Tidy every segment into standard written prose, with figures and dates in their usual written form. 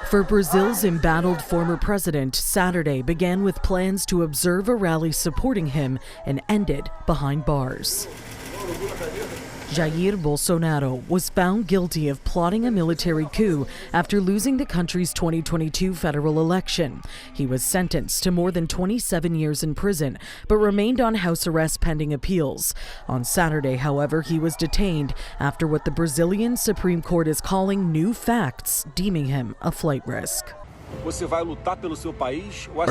For Brazil's embattled former president, Saturday began with plans to observe a rally supporting him and ended behind bars. Jair Bolsonaro was found guilty of plotting a military coup after losing the country's 2022 federal election. He was sentenced to more than 27 years in prison, but remained on house arrest pending appeals. On Saturday, however, he was detained after what the Brazilian Supreme Court is calling new facts, deeming him a flight risk. Are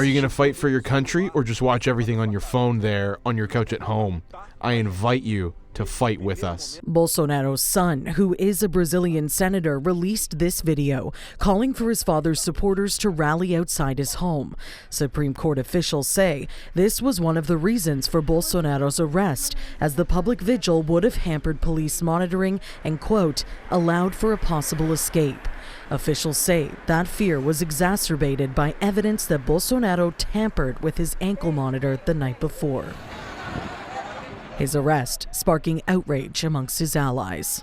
you going to fight for your country or just watch everything on your phone there on your couch at home? I invite you to fight with us. Bolsonaro's son, who is a Brazilian senator, released this video calling for his father's supporters to rally outside his home. Supreme Court officials say this was one of the reasons for Bolsonaro's arrest, as the public vigil would have hampered police monitoring and, quote, allowed for a possible escape. Officials say that fear was exacerbated by evidence that Bolsonaro tampered with his ankle monitor the night before. His arrest sparking outrage amongst his allies.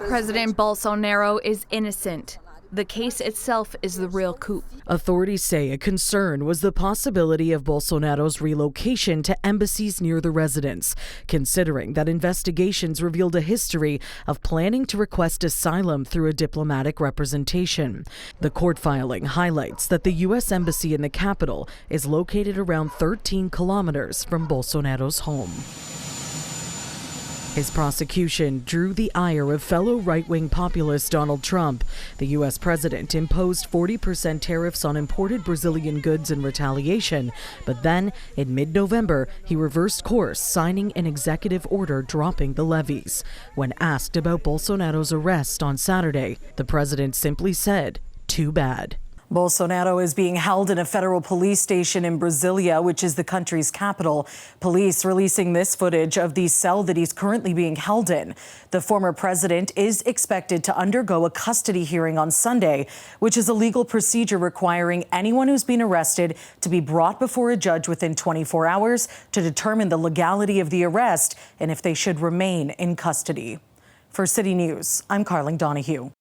President Bolsonaro is innocent. The case itself is the real coup. Authorities say a concern was the possibility of Bolsonaro's relocation to embassies near the residence, considering that investigations revealed a history of planning to request asylum through a diplomatic representation. The court filing highlights that the U.S. Embassy in the capital is located around 13 kilometers from Bolsonaro's home. His prosecution drew the ire of fellow right-wing populist Donald Trump. The U.S. president imposed 40% tariffs on imported Brazilian goods in retaliation, but then, in mid-November, he reversed course, signing an executive order dropping the levies. When asked about Bolsonaro's arrest on Saturday, the president simply said, "Too bad." Bolsonaro is being held in a federal police station in Brasilia, which is the country's capital. Police releasing this footage of the cell that he's currently being held in. The former president is expected to undergo a custody hearing on Sunday, which is a legal procedure requiring anyone who's been arrested to be brought before a judge within 24 hours to determine the legality of the arrest and if they should remain in custody. For City News, I'm Karling Donoghue.